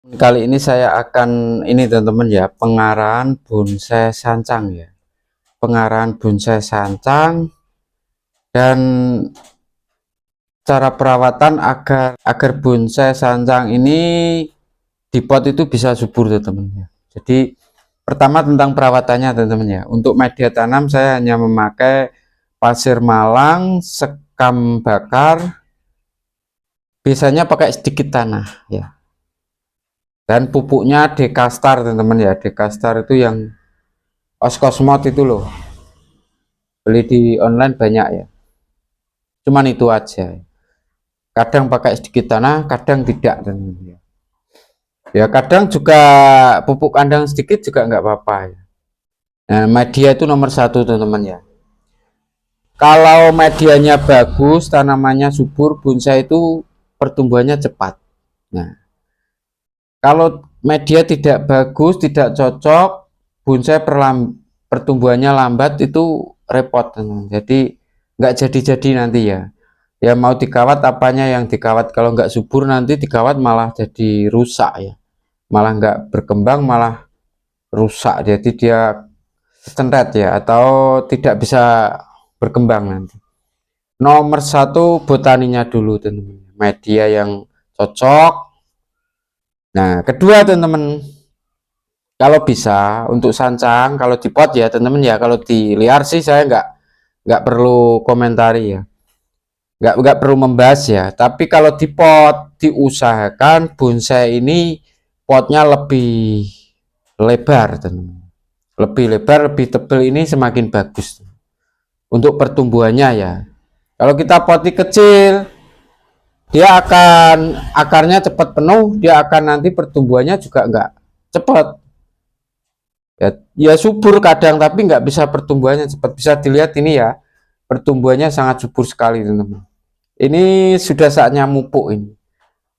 Kali ini saya akan teman-teman ya, pengarahan bonsai sancang ya. Pengarahan bonsai sancang dan cara perawatan agar bonsai sancang ini di pot itu bisa subur teman-teman ya. Jadi pertama tentang perawatannya teman-teman ya. Untuk media tanam saya hanya memakai pasir malang, sekam bakar, biasanya pakai sedikit tanah ya. Dan pupuknya Dekastar teman-teman ya. Dekastar itu yang Oskosmot itu loh, beli di online banyak ya. Cuman itu aja, kadang pakai sedikit tanah, kadang tidak teman-teman ya. Ya kadang juga pupuk kandang sedikit juga nggak apa-apa ya. Nah, media itu nomor satu teman-teman ya. Kalau medianya bagus, tanamannya subur, bonsai itu pertumbuhannya cepat. Nah, kalau media tidak bagus, tidak cocok, bonsai pertumbuhannya lambat, itu repot teman-teman. Jadi nggak jadi-jadi nanti ya. Ya mau dikawat apanya yang dikawat, kalau nggak subur nanti dikawat malah jadi rusak ya. Malah nggak berkembang, malah rusak. Jadi dia centret ya, atau tidak bisa berkembang nanti. Nomor satu botaninya dulu teman-teman. Media yang cocok. Nah, kedua teman-teman, kalau bisa untuk sancang, kalau di pot ya teman-teman ya, kalau di liar sih saya nggak perlu komentari ya, nggak perlu membahas ya. Tapi kalau di pot diusahakan bonsai ini potnya lebih lebar teman-teman, lebih lebar, lebih tebal, ini semakin bagus untuk pertumbuhannya ya. Kalau kita potnya kecil, dia akan akarnya cepat penuh, dia akan nanti pertumbuhannya juga nggak cepat ya, subur kadang tapi nggak bisa pertumbuhannya cepat. Bisa dilihat ini ya, pertumbuhannya sangat subur sekali teman-teman. Ini sudah saatnya mupuk, ini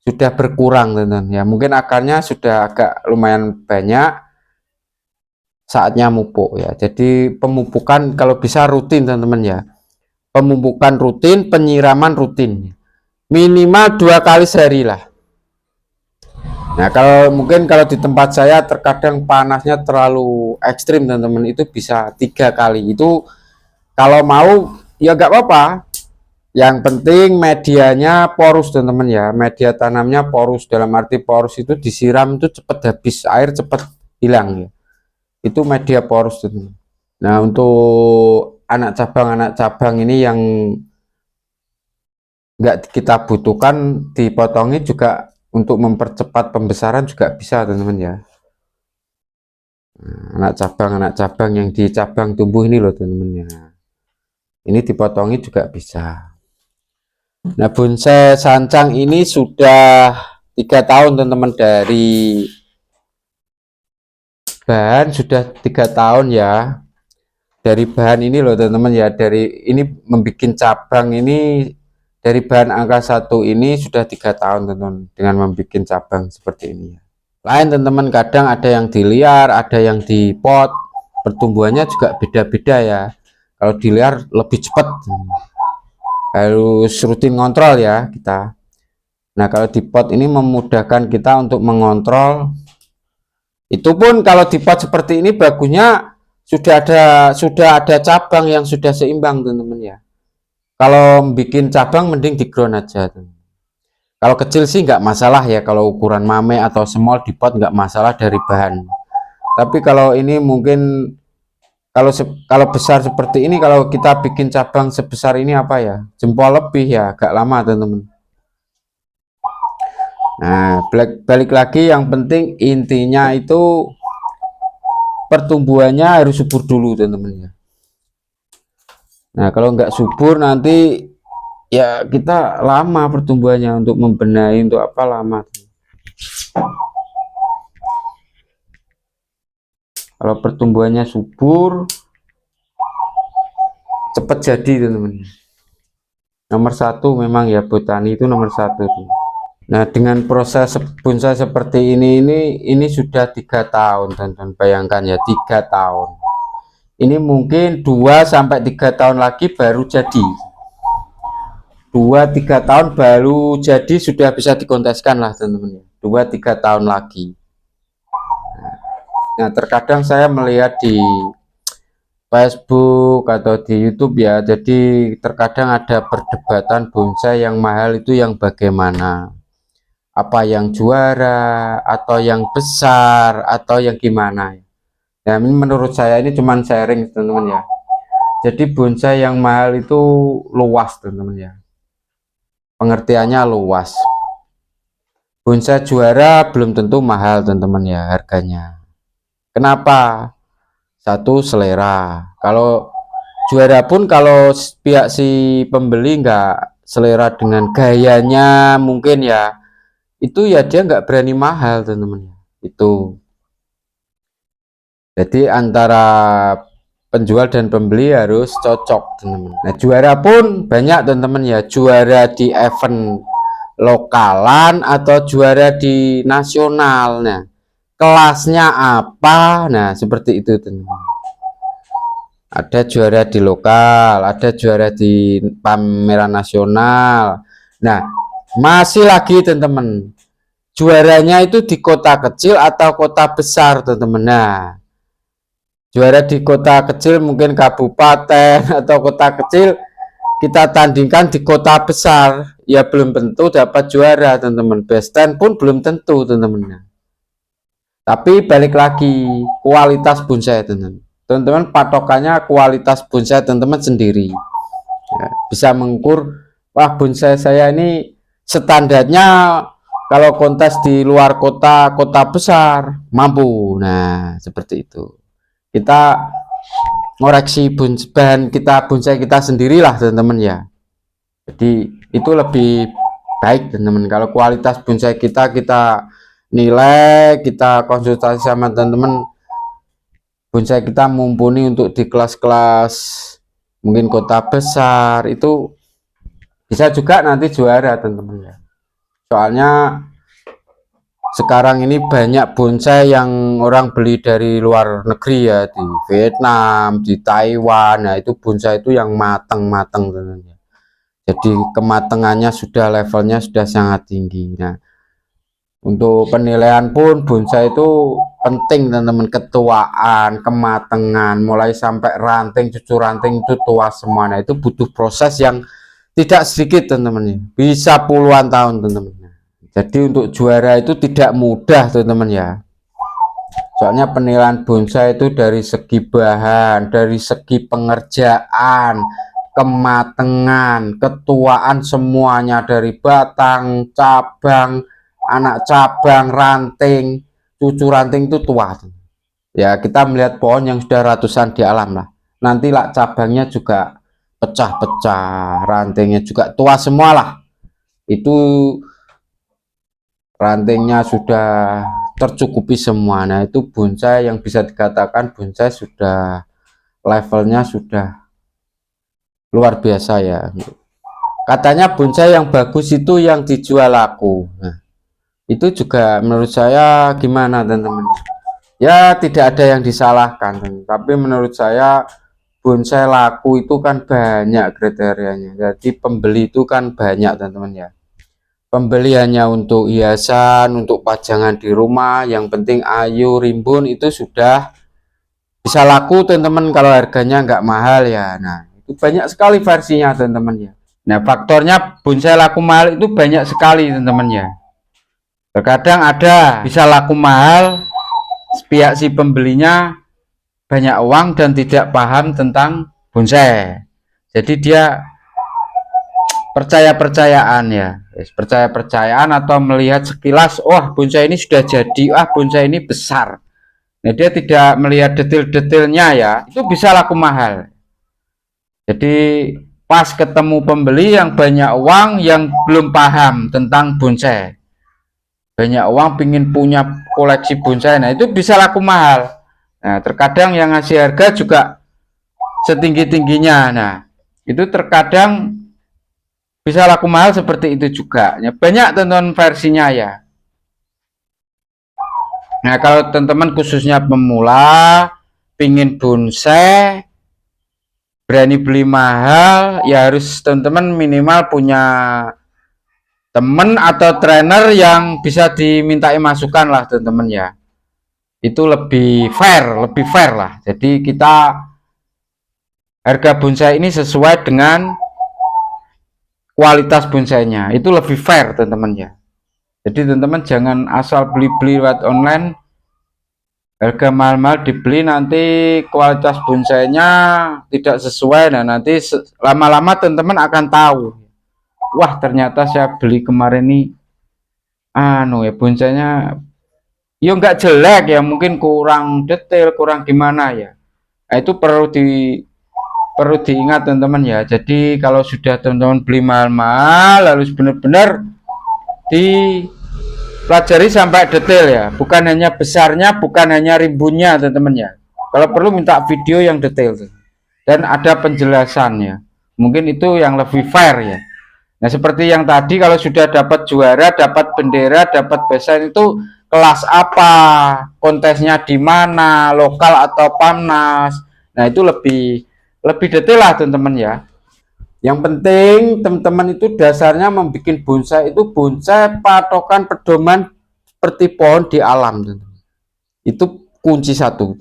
sudah berkurang teman-teman ya, mungkin akarnya sudah agak lumayan banyak, saatnya mupuk ya. Jadi pemupukan kalau bisa rutin teman-teman ya, pemupukan rutin, penyiraman rutin, minimal 2 kali sehari lah. Nah kalau mungkin kalau di tempat saya terkadang panasnya terlalu ekstrim teman-teman, itu bisa 3 kali. Itu kalau mau ya nggak apa-apa, yang penting medianya porus teman-teman ya. Media tanamnya porus, dalam arti porus itu disiram itu cepat habis, air cepat hilang ya. Itu media porus teman-teman. Nah untuk anak cabang ini yang nggak kita butuhkan, dipotongi juga untuk mempercepat pembesaran juga bisa teman-teman ya. Nah, anak cabang yang di cabang tumbuh ini loh teman-teman ya, ini dipotongi juga bisa. Nah bonsai sancang ini sudah 3 tahun teman-teman, dari bahan sudah 3 tahun ya, dari bahan ini loh teman-teman ya, dari ini membuat cabang ini, dari bahan angka 1 ini sudah 3 tahun teman-teman dengan membuat cabang seperti ini ya. Lain teman-teman, kadang ada yang di liar, ada yang di pot, pertumbuhannya juga beda-beda ya. Kalau di liar lebih cepat, harus rutin ngontrol ya kita. Nah kalau di pot ini memudahkan kita untuk mengontrol. Itu pun kalau di pot seperti ini bagusnya sudah ada cabang yang sudah seimbang teman-teman ya. Kalau bikin cabang mending di ground aja teman. Kalau kecil sih nggak masalah ya, kalau ukuran mame atau small di pot nggak masalah dari bahan. Tapi kalau ini mungkin kalau besar seperti ini, kalau kita bikin cabang sebesar ini apa ya, jempol lebih ya, agak lama teman-teman. Nah balik lagi, yang penting intinya itu pertumbuhannya harus subur dulu teman-teman ya. Nah kalau nggak subur nanti ya kita lama pertumbuhannya, untuk membenahi untuk apa lama. Kalau pertumbuhannya subur, cepat jadi teman-teman. Nomor 1 memang ya, botani itu nomor 1 tuh. Nah dengan proses bonsai seperti ini sudah 3 tahun teman-teman, bayangkan ya, 3 tahun. Ini mungkin 2-3 tahun lagi baru jadi, 2-3 tahun baru jadi, sudah bisa dikonteskan lah teman-teman. 2-3 tahun lagi. Nah, terkadang saya melihat di Facebook atau di YouTube ya, jadi terkadang ada perdebatan bonsai yang mahal itu yang bagaimana, apa yang juara atau yang besar atau yang gimana ya. Ini menurut saya ini cuman sharing teman-teman ya. Jadi bonsai yang mahal itu luas teman-teman ya, pengertiannya luas. Bonsai juara belum tentu mahal teman-teman ya harganya. Kenapa? Satu, selera. Kalau juara pun kalau pihak si pembeli nggak selera dengan gayanya mungkin ya, itu ya dia nggak berani mahal teman-teman. Itu jadi antara penjual dan pembeli harus cocok teman-teman. Nah, juara pun banyak teman-teman ya, juara di event lokalan atau juara di nasional. Nah, kelasnya apa? Nah, seperti itu teman-teman. Ada juara di lokal, ada juara di pameran nasional. Nah, masih lagi teman-teman, juaranya itu di kota kecil atau kota besar teman-teman. Nah, juara di kota kecil mungkin kabupaten atau kota kecil, kita tandingkan di kota besar ya belum tentu dapat juara teman-teman. Best 10 pun belum tentu teman-teman. Tapi balik lagi kualitas bonsai teman-teman, patokannya kualitas bonsai teman-teman sendiri ya, bisa mengukur, wah bonsai saya ini standarnya kalau kontes di luar kota besar mampu. Nah, seperti itu kita ngoreksi bahan kita, bonsai kita sendirilah teman-teman ya. Jadi itu lebih baik teman-teman, kalau kualitas bonsai kita nilai, kita konsultasi sama teman-teman, bonsai kita mumpuni untuk di kelas-kelas mungkin kota besar, itu bisa juga nanti juara teman-teman ya. Soalnya sekarang ini banyak bonsai yang orang beli dari luar negeri ya, di Vietnam, di Taiwan. Nah, itu bonsai itu yang matang-matang teman-teman. Jadi kematangannya sudah, levelnya sudah sangat tinggi. Nah, untuk penilaian pun bonsai itu penting teman-teman, ketuaan, kematangan, mulai sampai ranting, cucu ranting itu tua semua. Nah, itu butuh proses yang tidak sedikit teman-teman, bisa puluhan tahun teman-teman. Jadi untuk juara itu tidak mudah teman-teman ya. Soalnya penilaian bonsai itu dari segi bahan, dari segi pengerjaan, kematangan, ketuaan, semuanya dari batang, cabang, anak cabang, ranting, cucu ranting itu tua ya. Kita melihat pohon yang sudah ratusan di alam lah, nanti lah cabangnya juga pecah-pecah, rantingnya juga tua semua lah, itu rantingnya sudah tercukupi semua. Nah, itu bonsai yang bisa dikatakan bonsai sudah levelnya sudah luar biasa ya. Katanya bonsai yang bagus itu yang dijual laku. Nah, itu juga menurut saya gimana teman-teman ya, tidak ada yang disalahkan, tapi menurut saya bonsai laku itu kan banyak kriterianya. Jadi pembeli itu kan banyak teman-teman ya. Pembeliannya untuk hiasan, untuk pajangan di rumah, yang penting ayu, rimbun, itu sudah bisa laku teman-teman kalau harganya nggak mahal ya. Nah, itu banyak sekali versinya teman-teman ya. Nah, faktornya bonsai laku mahal itu banyak sekali teman-teman ya. Terkadang ada bisa laku mahal, pihak si pembelinya banyak uang dan tidak paham tentang bonsai, jadi dia percaya-percayaan ya, percaya-percayaan atau melihat sekilas, wah bonsai ini sudah jadi, wah bonsai ini besar. Nah, dia tidak melihat detail-detailnya ya, itu bisa laku mahal. Jadi pas ketemu pembeli yang banyak uang, yang belum paham tentang bonsai, banyak uang pingin punya koleksi bonsai, nah itu bisa laku mahal. Nah, terkadang yang ngasih harga juga setinggi-tingginya. Nah, itu terkadang bisa laku mahal seperti itu juga ya, banyak teman-teman versinya ya. Nah, kalau teman-teman khususnya pemula pingin bonsai, berani beli mahal ya, harus teman-teman minimal punya temen atau trainer yang bisa dimintai masukan lah teman-teman ya. Itu lebih fair lah. Jadi kita harga bonsai ini sesuai dengan kualitas bonsainya, itu lebih fair teman-teman ya. Jadi teman-teman jangan asal beli-beli lewat online, harga mahal-mahal dibeli, nanti kualitas bonsainya tidak sesuai. Nah nanti lama-lama teman-teman akan tahu, wah ternyata saya beli kemarin nih bonsainya ya nggak jelek ya, mungkin kurang detail, kurang gimana ya. Nah, itu perlu diingat teman-teman ya. Jadi kalau sudah teman-teman beli mahal-mahal, harus benar-benar dipelajari sampai detail ya, bukan hanya besarnya, bukan hanya rimbunnya teman-teman ya. Kalau perlu minta video yang detail dan ada penjelasannya, mungkin itu yang lebih fair ya. Nah seperti yang tadi, kalau sudah dapat juara, dapat bendera, dapat besan, itu kelas apa, kontesnya di mana, lokal atau PAMNAS. Nah itu lebih detail lah teman-teman ya. Yang penting teman-teman itu dasarnya membuat bonsai itu bonsai patokan pedoman seperti pohon di alam teman-teman. Itu kunci satu.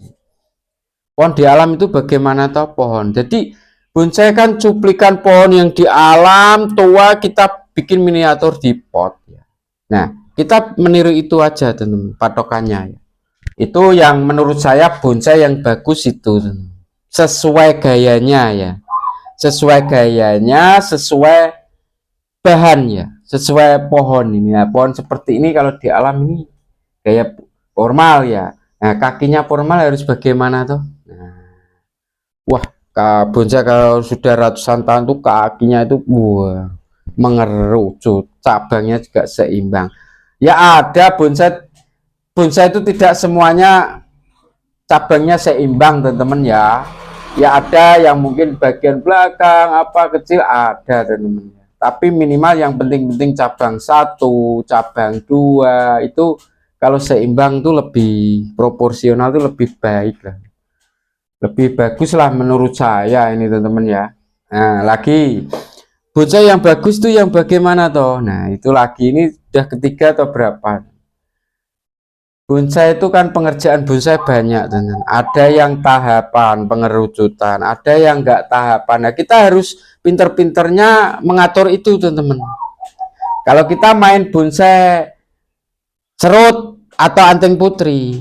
Pohon di alam itu bagaimana toh pohon. Jadi bonsai kan cuplikan pohon yang di alam tua, kita bikin miniatur di pot ya. Nah kita meniru itu aja teman-teman patokannya ya. Itu yang menurut saya bonsai yang bagus itu teman-teman. Sesuai gayanya ya, sesuai bahannya, sesuai pohon ini ya. Pohon seperti ini kalau di alam ini gaya formal ya. Nah kakinya formal harus bagaimana tuh. Nah, wah bonsai kalau sudah ratusan tahun tuh kakinya itu mengerucut, cabangnya juga seimbang ya. Ada bonsai itu tidak semuanya cabangnya seimbang teman-teman ya. Ya ada yang mungkin bagian belakang apa kecil ada teman-teman. Tapi minimal yang penting-penting cabang 1, cabang 2 itu kalau seimbang tuh lebih proporsional, tuh lebih baik lah. Lebih bagus lah menurut saya ini teman-teman ya. Nah lagi bonsai yang bagus tuh yang bagaimana toh. Nah itu lagi, ini sudah ketiga atau berapa. Bonsai itu kan pengerjaan bonsai banyak teman-teman. Ada yang tahapan pengerucutan, ada yang enggak tahapan. Nah kita harus pinter-pinternya mengatur itu teman-teman. Kalau kita main bonsai serut atau anting putri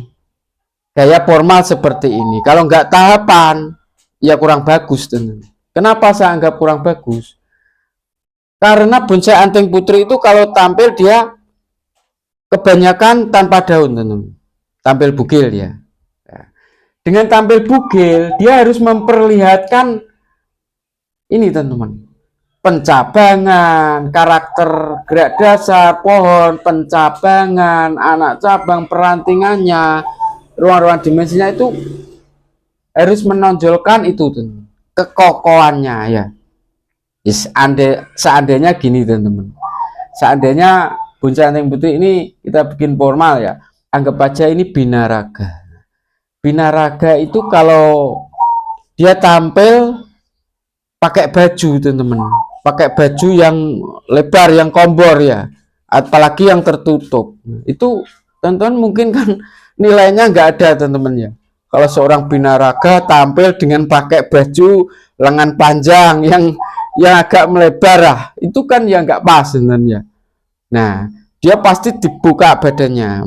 gaya formal seperti ini, kalau enggak tahapan ya kurang bagus teman-teman. Kenapa saya anggap kurang bagus? Karena bonsai anting putri itu kalau tampil dia kebanyakan tanpa daun teman-teman, tampil bugil ya. Dengan tampil bugil dia harus memperlihatkan ini teman-teman, pencabangan, karakter gerak dasar pohon, pencabangan, anak cabang, perantingannya, ruang-ruang dimensinya itu harus menonjolkan itu teman-teman, kekokohannya ya. Seandainya gini teman-teman, seandainya bonsai anting putri ini kita bikin formal ya, anggap aja ini binaraga. Binaraga itu kalau dia tampil pakai baju teman-teman, pakai baju yang lebar, yang kombor ya, apalagi yang tertutup, itu teman-teman mungkin kan nilainya nggak ada teman-teman ya. Kalau seorang binaraga tampil dengan pakai baju lengan panjang yang agak melebar lah, itu kan ya nggak pas sebenarnya. Nah dia pasti dibuka badannya,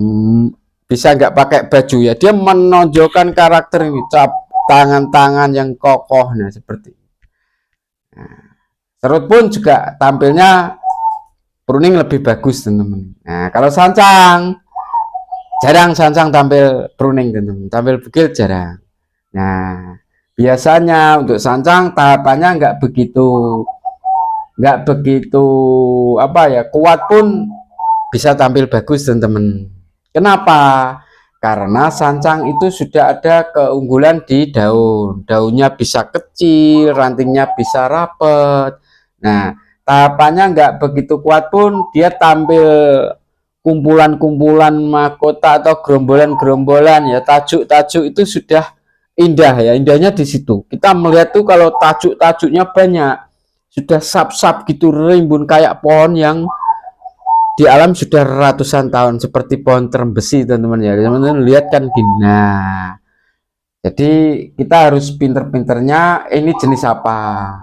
bisa nggak pakai baju ya, dia menonjolkan karakter ini, tangan-tangan yang kokoh. Nah seperti ini. Nah, serut pun juga tampilnya pruning lebih bagus teman-teman. Nah kalau sancang jarang, sancang tampil pruning teman-teman, tampil bugil jarang. Nah biasanya untuk sancang tahapannya nggak begitu apa ya, kuat pun bisa tampil bagus teman-teman. Kenapa? Karena sancang itu sudah ada keunggulan di daun, daunnya bisa kecil, rantingnya bisa rapet. Nah tahapannya nggak begitu kuat pun dia tampil kumpulan-kumpulan mahkota atau gerombolan-gerombolan ya, tajuk-tajuk itu sudah indah ya. Indahnya di situ kita melihat tuh, kalau tajuk-tajuknya banyak, sudah sap-sap gitu rimbun kayak pohon yang di alam sudah ratusan tahun seperti pohon terembesi teman-teman ya. Teman-teman lihat kan gini. Nah, jadi kita harus pinter-pinternya ini jenis apa.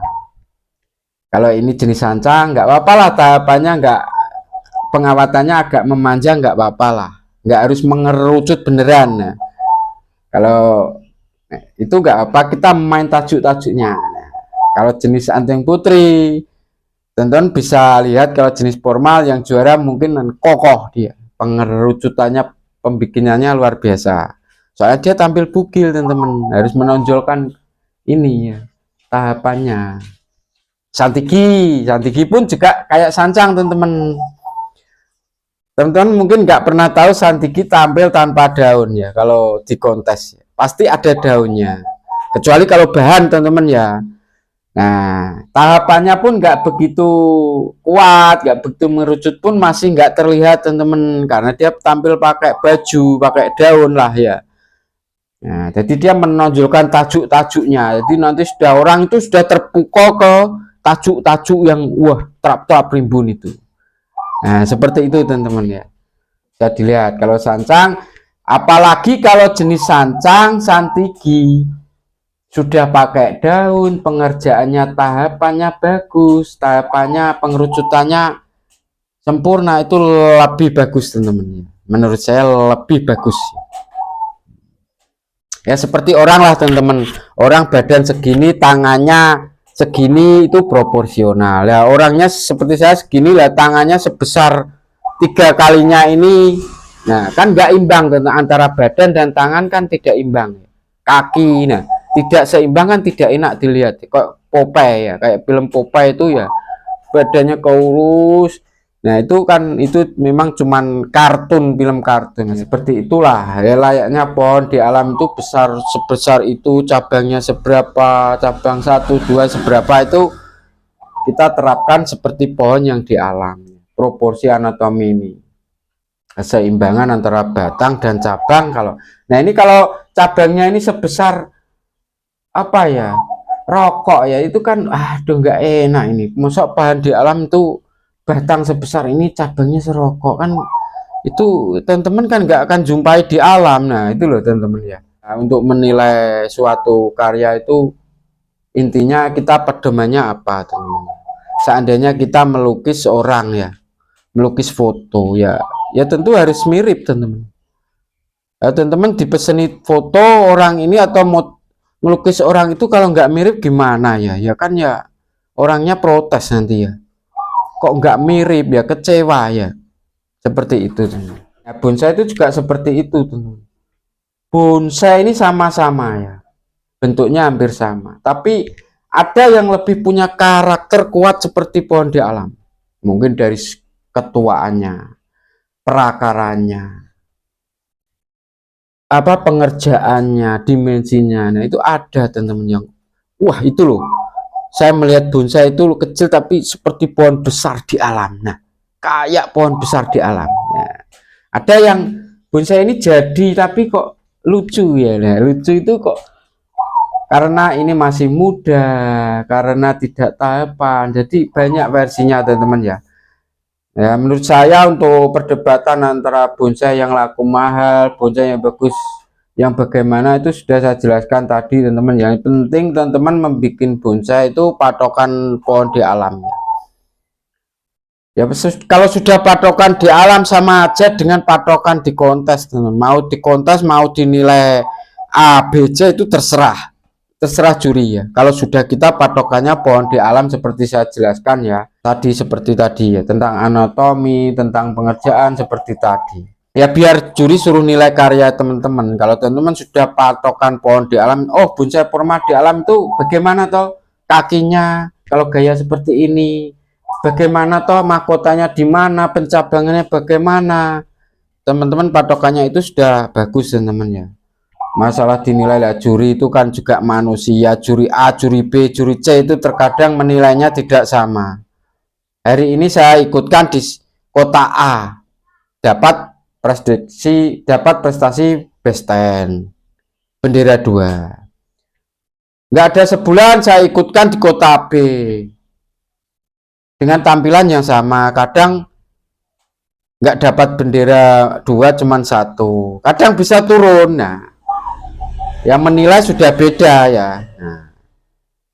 Kalau ini jenis sancang nggak apa-apa lah, tahapannya nggak, pengawatannya agak memanjang nggak apa-apa lah, nggak harus mengerucut beneran. Nah, kalau itu nggak apa, kita main tajuk-tajuknya. Nah, kalau jenis anteng putri, teman-teman bisa lihat kalau jenis formal yang juara mungkin kokoh dia, pengerucutannya, pembikinannya luar biasa. Soalnya dia tampil bugil teman-teman, harus menonjolkan ini ya tahapannya. Santigi pun juga kayak sancang teman-teman. Teman-teman mungkin nggak pernah tahu santigi tampil tanpa daun ya. Kalau di kontes pasti ada daunnya, kecuali kalau bahan teman-teman ya. Nah, tahapannya pun nggak begitu kuat, nggak begitu merucut pun masih nggak terlihat teman-teman, karena dia tampil pakai baju, pakai daun lah ya. Nah, jadi dia menonjolkan tajuk-tajuknya. Jadi nanti sudah orang itu sudah terpukau ke tajuk-tajuk yang wah trap-trap rimbun itu. Nah, seperti itu teman-teman ya. Bisa dilihat kalau sancang, apalagi kalau jenis sancang santigi sudah pakai daun, pengerjaannya tahapannya bagus, tahapannya pengerucutannya sempurna, itu lebih bagus teman-teman. Menurut saya lebih bagus. Ya seperti orang lah teman-teman, orang badan segini, tangannya segini, itu proporsional ya. Orangnya seperti saya segini lah, tangannya sebesar 3 kalinya ini. Nah kan nggak imbang antara badan dan tangan, kan tidak imbang. Kaki, nah tidak seimbang kan tidak enak dilihat. Kok Popeye ya, kayak film Popeye itu ya, badannya keurus. Nah itu kan, itu memang cuman kartun, film kartun. Seperti itulah ya, layaknya pohon di alam itu besar sebesar itu, cabangnya seberapa, cabang 1, 2 seberapa, itu kita terapkan seperti pohon yang di alam. Proporsi anatomi ini, keseimbangan antara batang dan cabang. Nah ini kalau cabangnya ini sebesar apa ya, rokok ya, itu kan aduh nggak enak ini. Masuk bahan di alam itu batang sebesar ini, cabangnya serokok, kan itu teman-teman kan nggak akan jumpai di alam. Nah itu loh teman-teman ya. Nah, untuk menilai suatu karya itu intinya kita pedomannya apa teman-teman. Seandainya kita melukis orang ya, melukis foto ya, ya tentu harus mirip teman-teman. Ya, teman-teman dipeseni foto orang ini atau mau melukis orang itu, kalau nggak mirip gimana ya, ya kan ya orangnya protes nanti ya, kok nggak mirip ya, kecewa ya. Seperti itu teman. Nah, bonsai itu juga seperti itu teman. Bonsai ini sama-sama ya, bentuknya hampir sama, tapi ada yang lebih punya karakter kuat seperti pohon di alam, mungkin dari ketuaannya, perakarannya, apa pengerjaannya, dimensinya. Nah itu ada teman-teman yang wah itu loh, saya melihat bonsai itu kecil tapi seperti pohon besar di alam. Nah kayak pohon besar di alam. Nah, ada yang bonsai ini jadi tapi kok lucu ya. Nah, lucu itu kok karena ini masih muda, karena tidak tahapan, jadi banyak versinya teman-teman ya. Ya menurut saya untuk perdebatan antara bonsai yang laku mahal, bonsai yang bagus, yang bagaimana, itu sudah saya jelaskan tadi teman-teman. Yang penting teman-teman membuat bonsai itu patokan pohon di alamnya. Ya kalau sudah patokan di alam sama aja dengan patokan di kontes teman. Mau di kontes mau dinilai A, B, C itu terserah juri ya. Kalau sudah kita patokannya pohon di alam seperti saya jelaskan ya tadi, seperti tadi ya, tentang anatomi, tentang pengerjaan seperti tadi ya, biar juri suruh nilai karya teman-teman. Kalau teman-teman sudah patokan pohon di alam, oh bonsai formal di alam itu bagaimana toh kakinya, kalau gaya seperti ini bagaimana toh, mahkotanya di mana, pencabangannya bagaimana, teman-teman patokannya itu sudah bagus teman-teman ya. Masalah dinilai lah, juri itu kan juga manusia, juri A, juri B, juri C itu terkadang menilainya tidak sama. Hari ini saya ikutkan di kota A, dapat prestasi best 10, bendera 2. Nggak ada sebulan saya ikutkan di kota B dengan tampilan yang sama, kadang nggak dapat bendera dua, cuman satu, kadang bisa turun. Nah, yang menilai sudah beda ya.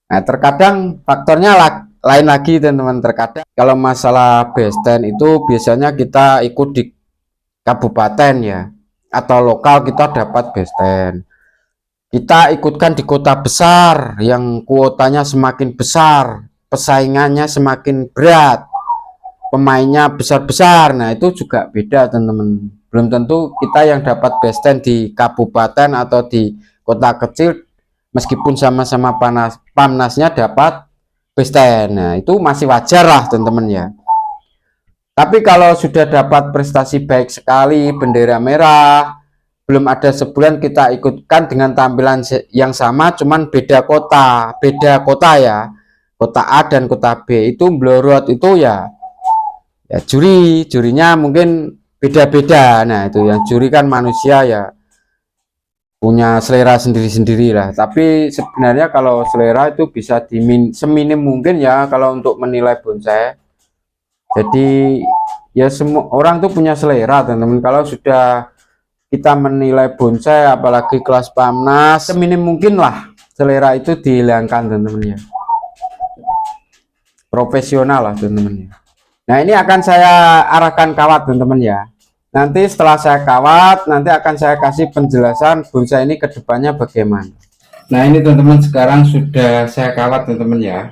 Nah, terkadang faktornya lain lagi teman-teman. Terkadang kalau masalah base itu biasanya kita ikut di kabupaten ya, atau lokal kita dapat base. Kita ikutkan di kota besar yang kuotanya semakin besar, persaingannya semakin berat, pemainnya besar-besar. Nah, itu juga beda teman-teman. Belum tentu kita yang dapat base di kabupaten atau di kota kecil, meskipun sama-sama pamnasnya dapat base. Nah, itu masih wajar lah teman-teman ya. Tapi kalau sudah dapat prestasi baik sekali, bendera merah, belum ada sebulan kita ikutkan dengan tampilan yang sama, cuman beda kota ya, kota A dan kota B, itu melorot itu ya, jurinya mungkin beda-beda. Nah, itu yang juri kan manusia ya, punya selera sendiri-sendiri lah. Tapi sebenarnya kalau selera itu bisa seminim mungkin ya kalau untuk menilai bonsai. Jadi ya semua orang tuh punya selera teman-teman. Kalau sudah kita menilai bonsai apalagi kelas pamnas, seminim mungkin lah selera itu dihilangkan teman-teman ya. Profesional lah teman-teman ya. Nah, ini akan saya arahkan kawat teman-teman ya. Nanti setelah saya kawat, nanti akan saya kasih penjelasan bonsai ini kedepannya bagaimana. Nah, ini teman-teman sekarang sudah saya kawat teman-teman ya.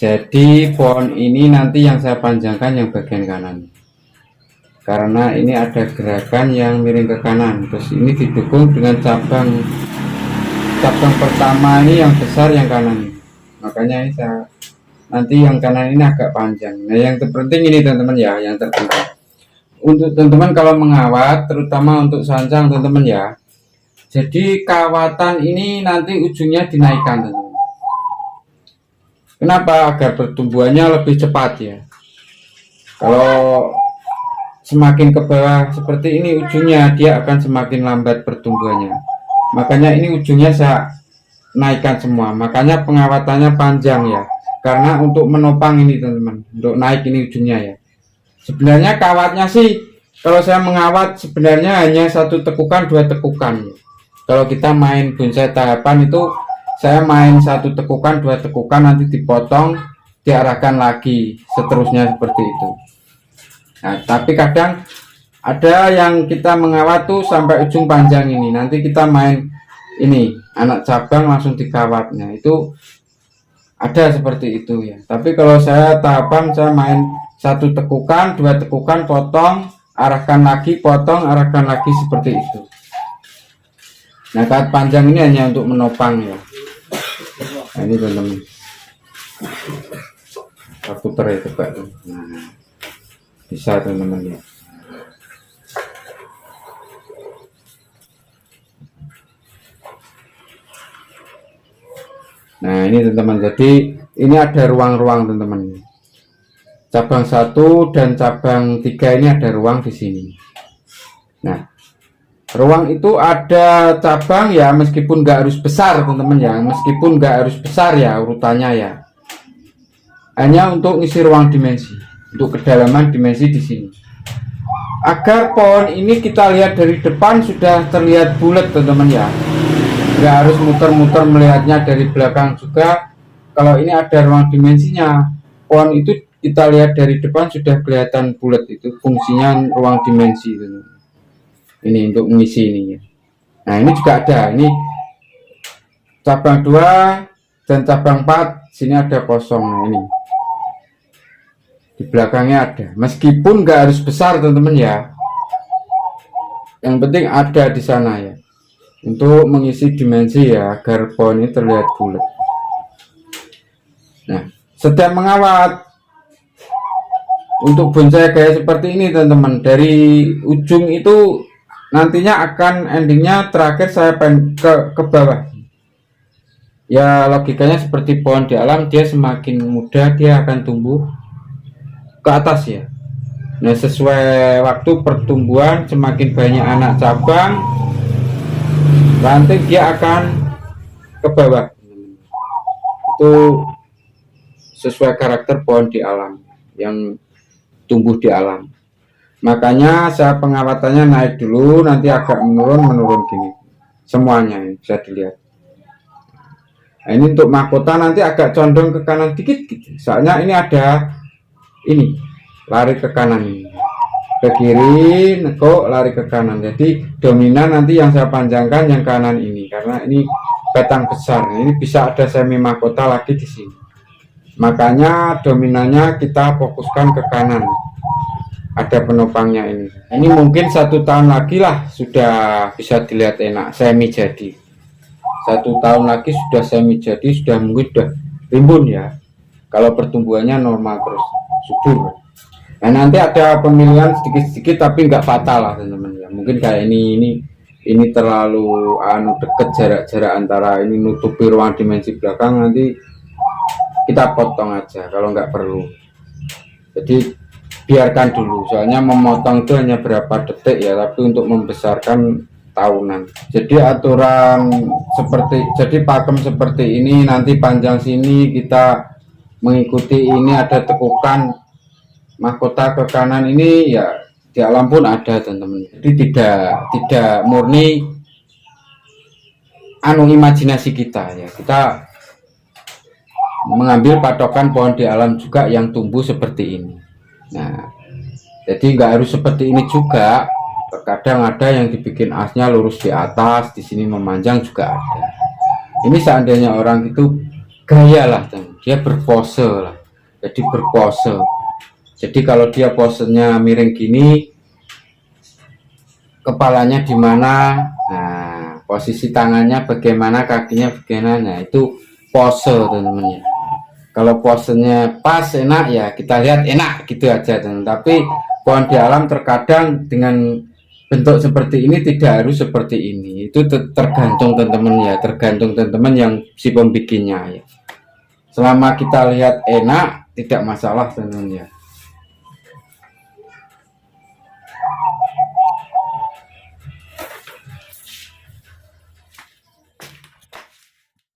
Jadi pohon ini nanti yang saya panjangkan yang bagian kanan, karena ini ada gerakan yang miring ke kanan. Terus ini didukung dengan cabang pertama ini yang besar yang kanan, makanya ini saya nanti yang kanan ini agak panjang. Nah, yang terpenting ini teman-teman ya, yang terpenting untuk teman-teman kalau mengawat, terutama untuk sancang teman-teman ya. Jadi kawatan ini nanti ujungnya dinaikkan teman-teman. Kenapa? Agar pertumbuhannya lebih cepat ya. Kalau semakin ke bawah seperti ini ujungnya, dia akan semakin lambat pertumbuhannya. Makanya ini ujungnya saya naikkan semua. Makanya pengawatannya panjang ya. Karena untuk menopang ini teman-teman, untuk naik ini ujungnya ya. Sebenarnya kawatnya sih, kalau saya mengawat sebenarnya hanya satu tekukan, dua tekukan. Kalau kita main bonsai tahapan itu, saya main satu tekukan, dua tekukan, nanti dipotong, diarahkan lagi, seterusnya seperti itu. Nah, tapi kadang ada yang kita mengawat tuh sampai ujung panjang ini. Nanti kita main ini, anak cabang langsung dikawatnya. Itu ada seperti itu ya. Tapi kalau saya tahapan, saya main satu tekukan, dua tekukan, potong, arahkan lagi, potong, arahkan lagi, seperti itu. Nah, kawat panjang ini hanya untuk menopang ya. Nah, ini teman-teman, aku putar ya coba. Nah, bisa teman-teman ya. Nah, ini teman-teman, jadi ini ada ruang-ruang teman-teman. Cabang 1 dan cabang 3 ini ada ruang di sini. Nah, ruang itu ada cabang ya, meskipun nggak harus besar teman-teman ya, meskipun nggak harus besar ya urutannya ya, hanya untuk ngisi ruang dimensi, untuk kedalaman dimensi di sini, agar pohon ini kita lihat dari depan sudah terlihat bulat teman-teman ya, nggak harus muter-muter melihatnya dari belakang juga. Kalau ini ada ruang dimensinya, pohon itu kita lihat dari depan sudah kelihatan bulat. Itu fungsinya ruang dimensi teman-teman. Ini untuk mengisi ini ya. Nah, ini juga ada, ini cabang 2 dan cabang 4, sini ada kosong. Nah, ini di belakangnya ada, meskipun nggak harus besar teman-teman ya, yang penting ada di sana ya, untuk mengisi dimensi ya, agar pohon ini terlihat bulat. Nah, setiap mengawat untuk bonsai kayak seperti ini teman-teman, dari ujung itu nantinya akan endingnya terakhir saya ke bawah ya. Logikanya seperti pohon di alam, dia semakin muda dia akan tumbuh ke atas ya. Nah, sesuai waktu pertumbuhan, semakin banyak anak cabang, ranting dia akan ke bawah. Itu sesuai karakter pohon di alam yang tumbuh di alam. Makanya saya pengawatannya naik dulu, nanti agak menurun gini. Semuanya ini bisa dilihat. Nah, ini untuk mahkota nanti agak condong ke kanan dikit gitu. Soalnya ini ada ini lari ke kanan ini. Ke kiri, kok lari ke kanan. Jadi dominan nanti yang saya panjangkan yang kanan ini karena ini petang besar. Ini bisa ada semi mahkota lagi di sini. Makanya dominannya kita fokuskan ke kanan. Ada penopangnya ini. Ini mungkin 1 tahun lagi lah sudah bisa dilihat enak semi jadi. 1 tahun lagi sudah semi jadi, sudah mungkin sudah rimbun ya. Kalau pertumbuhannya normal terus subur. Nah nanti ada pemilihan sedikit-sedikit tapi nggak fatal lah teman-teman ya. Mungkin kayak ini terlalu deket jarak-jarak antara ini nutupi ruang dimensi belakang, nanti kita potong aja kalau nggak perlu. Jadi biarkan dulu, soalnya memotong itu hanya berapa detik ya, tapi untuk membesarkan tahunan. Jadi aturan jadi pakem seperti ini, nanti panjang sini kita mengikuti ini, ada tekukan mahkota ke kanan ini ya di alam pun ada teman-teman. Jadi tidak murni imajinasi kita ya, kita mengambil patokan pohon di alam juga yang tumbuh seperti ini. Nah, jadi nggak harus seperti ini juga. Terkadang ada yang dibikin asnya lurus di atas, di sini memanjang juga ada. Ini seandainya orang itu gaya lah, dia berpose lah. Jadi berpose. Jadi kalau dia posenya miring gini, kepalanya di mana, nah posisi tangannya bagaimana, kakinya bagaimana, itu pose teman-teman ya. Kalau posenya pas enak ya kita lihat enak gitu aja teman. Tapi pohon di alam terkadang dengan bentuk seperti ini tidak harus seperti ini. Itu tergantung teman-teman ya, tergantung teman-teman yang si pembikinnya ya. Selama kita lihat enak tidak masalah teman-teman ya.